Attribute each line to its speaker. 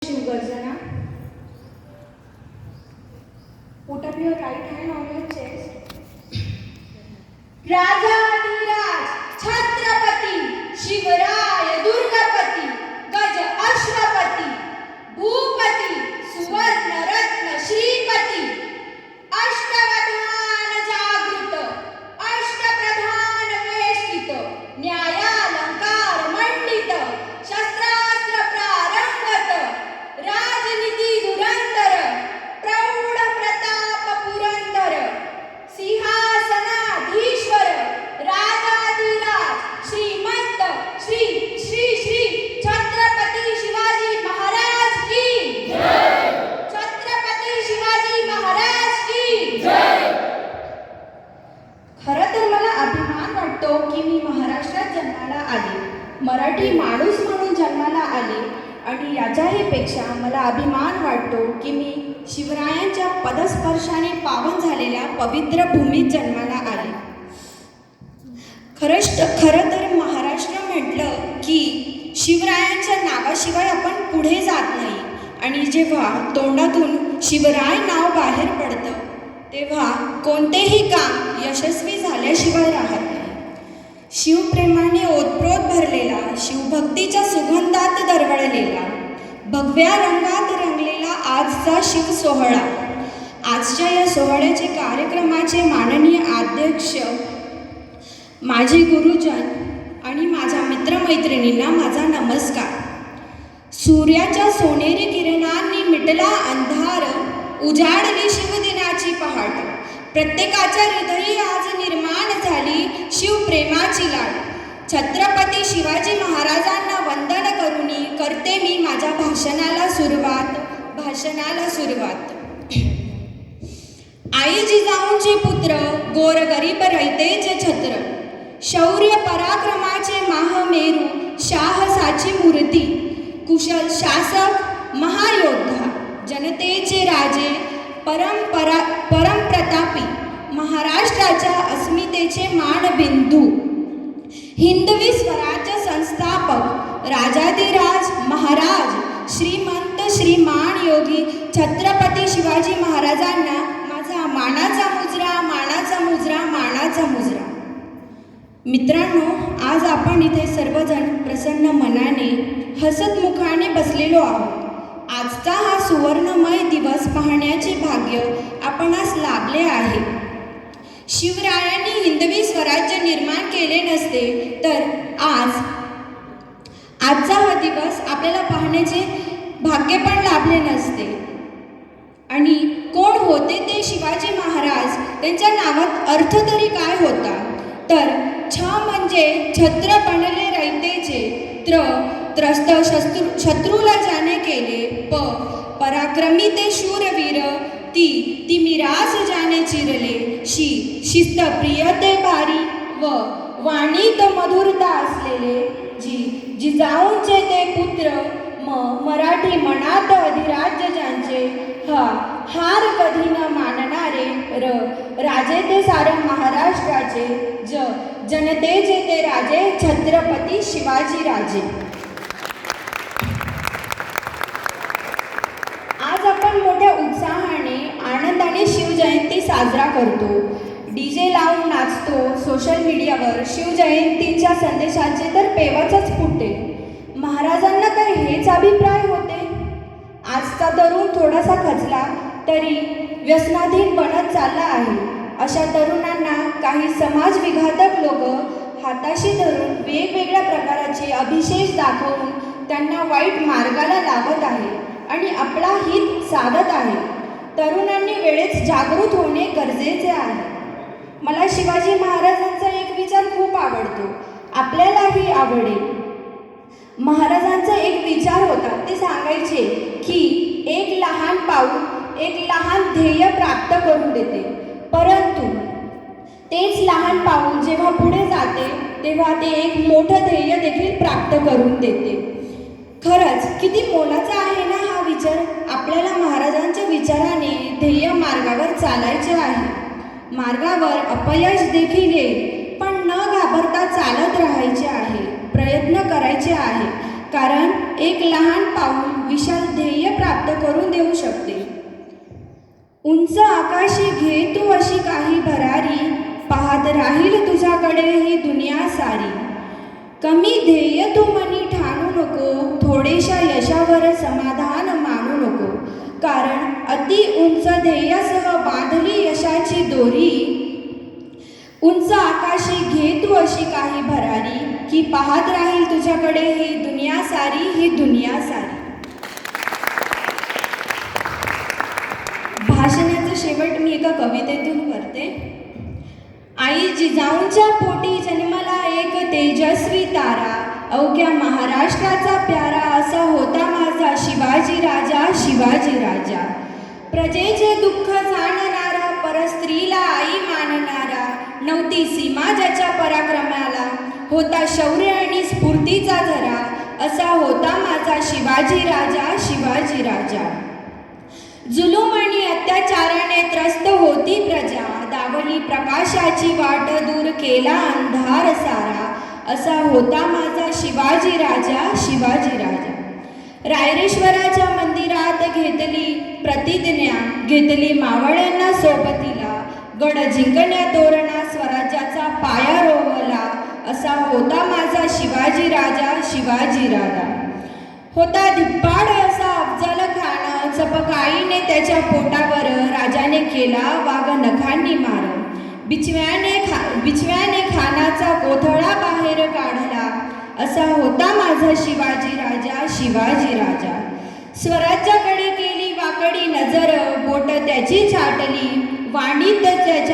Speaker 1: Shivgarjana. Put up your right hand on your chest.
Speaker 2: राजाधिराज छत्रपती शिवराय दुर्गपती गज अश्वपती भूपती सुवर्ण रत्न श्रीपती अष्टवधान जागृत अष्टप्रधान वेष्टित न्यायालंकार मंडित शस्त्रास्त्र प्रारंगत राजनीती धुरंधर प्रौढ प्रताप पुरंदर सिंहासनाधीश्वर राजाधिराज श्रीमंत श्री श्री श्री छत्रपती शिवाजी महाराज की जय। छत्रपती शिवाजी महाराज की जय।
Speaker 1: खरं तर मला अभिमान वाटतो की मी महाराष्ट्रात जन्माला आले, मराठी माणूस म्हणून जन्माला आले आणि याच्याही पेक्षा मला अभिमान वाटतो की मी शिवरायांच्या पदस्पर्शाने पावन झालेल्या पवित्र भूमीत जन्माला आले. खरं तर महाराष्ट्र म्हटलं की शिवरायांच्या नावाशिवाय आपण पुढे जात नाही आणि जेव्हा तोंडातून शिवराय नाव बाहेर पडतं तेव्हा कोणतेही काम यशस्वी झाल्याशिवाय राहत नाही. शिवप्रेमाने ओतप्रोत भरलेला, शिवभक्तीच्या सुगंधात दरवळलेला, भगव्या रंगात रंगलेला आजचा शिव सोहळा. आजच्या या सोहळ्याचे कार्यक्रमाचे माननीय अध्यक्ष माझे गुरुजन आणि माझ्या मित्रमैत्रिणींना माझा नमस्कार. सूर्याच्या सोनेरी किरणांनी मिटला अंधार, उजाडली शिवदिनाची पहाट. प्रत्येकाच्या हृदयी आज निर्माण झाली शिवप्रेमाची लाट. छत्रपती शिवाजी महाराजांना वंदन करूनी करते मी माझ्या भाषणाला सुरुवात. आई जिजाऊंचे पुत्र, गोरगरीब रयतेचे छत्र, शौर्य पराक्रमाचे महामेरू, साहसाची मूर्ती, कुशल शासक महायोद्धा, जनतेचे राजे, परमप्रतापी, महाराष्ट्राच्या अस्मितेचे मानबिंदू, हिंदवी स्वराज्य संस्थापक, राजाधिराज महाराज, श्रीमंत श्रीमान योगी छत्रपती शिवाजी महाराजांना माझा मानाचा मुजरा, मानाचा मुजरा, मानाचा मुजरा. मित्रांनो, आज आपण इथे सर्वजण प्रसन्न मनाने, हसत मुखाने बसलेलो आहोत. आजचा हा सुवर्णमय दिवस पाहण्याचे भाग्य आपणास लाभले आहे. शिवरायांनी हिंदवी स्वराज्य निर्माण केले नसते तर आजचा हा दिवस आपल्याला पाहण्याचे भाग्य पण लाभले नसते. आणि कोण होते ते शिवाजी महाराज, त्यांच्या नावात अर्थ तरी काय होता तर छ म्हणजे छत्र बनले रयतेचे, त्रस्त शत्रूला ज्याने केले, पराक्रमी ते शूरवीर, ती मिरास ज्याने चिरले, शिस्त प्रिय ते बारी व वाणीत मधुरता असलेले, जिजाऊंचे ते पुत्र, मराठी मनात अधिराज्य ज्यांचे, हार कधी न मानणारे, राजे ते सारे महाराष्ट्राचे, जनतेचे ते राजे छत्रपती शिवाजी राजे. आज आपण मोठ्या उत्साहाने, आनंदाने शिवजयंती साजरा करतो. DJ लावून नाचतो. सोशल मीडियावर शिवजयंतीच्या संदेशाचे तर पेवाचच फुटते. महाराजांना काय हेच अभिप्राय होते? आजचा तरुण थोडासा खचला तरी व्यसनाधीन बनत चालला आहे. अशा तरुणांना काही समाजविघातक लोक हाताशी धरून वेगवेगळ्या प्रकारचे अभिषेक दाखवून त्यांना वाईट मार्गाला लावत आहे आणि आपला हित साधत आहे. तरुणांनी वेळेत जागृत होणे गरजेचे आहे. मला शिवाजी महाराजांचा एक विचार खूप आवडतो, आपल्यालाही आवडेल. महाराजांचा एक विचार होता, ते सांगायचे की एक लहान पाऊल एक लहान ध्येय प्राप्त करून देते, परंतु तेच लहान पाऊल जेव्हा पुढे जाते तेव्हा ते एक मोठं ध्येय देखील प्राप्त करून देते. खरंच किती मोलाचा आहे ना हा विचार. आपल्याला महाराजांच्या विचाराने ध्येय मार्गावर चालायचे आहे. मार्गावर अपयश देखील येईल, पण न घाबरता चालत राहायचे आहे, प्रयत्न करायचे आहे. कारण एक लहान पाऊल विशाल ध्येय प्राप्त करून देऊ शकते. उंच आकाशी घे तू अशी काही भरारी, पाहत राहील तुझ्याकडे ही दुनिया सारी. कमी ध्येय तू मनी ठाणू नको, थोडेशा यशावर समाधान मानू नको. कारण अति उंच ध्येयासह बांधली यशाची दोरी. उंच आकाशी घे तू अशी काही भरारी, की पाहत राहील तुझ्याकडे ही दुनिया सारी, ही दुनिया सारी. भाषणाचा शेवट मी एका कवितेतून करते. आई जिजाऊंच्या पोटी जन्मला एक तेजस्वी तारा, अवघ्या महाराष्ट्राचा प्यारा, असा होता माझा शिवाजी राजा, शिवाजी राजा. प्रजेचे दुःख जाणणारा, परस्त्रीला आई मानणारा, नव्हती सीमा ज्याच्या पराक्रमाला, होता शौर्य आणि स्फूर्तीचा झरा, असा होता माझा शिवाजी राजा, शिवाजी राजा. जुलूम आणि अत्याचाराने त्रस्त होती प्रजा, दावली प्रकाशाची वाट, दूर केला अंधार सारा, असा होता माझा शिवाजी राजा, शिवाजी राजा. रायरेश्वराच्या मंदिरात घेतली प्रतिज्ञा, घेतली मावळ्यांना सोबतीला, गड जिंकण्या तोरणा स्वराज्याचा पाया रोवला, असा होता माझा शिवाजी राजा, शिवाजी राजा. होता धिप्पाड असा अफजल खान, चपकाईने त्याच्या पोटावर राजाने केला वाघ नखांनी मार. बिछव्याने खानाचा कोथळा बाहेर काढला, असा होता माझा शिवाजी राजा, शिवाजी राजा. स्वराज्याकडे केली वाकडी नजर, बोट त्याची छाटली, वाणीत त्याच्या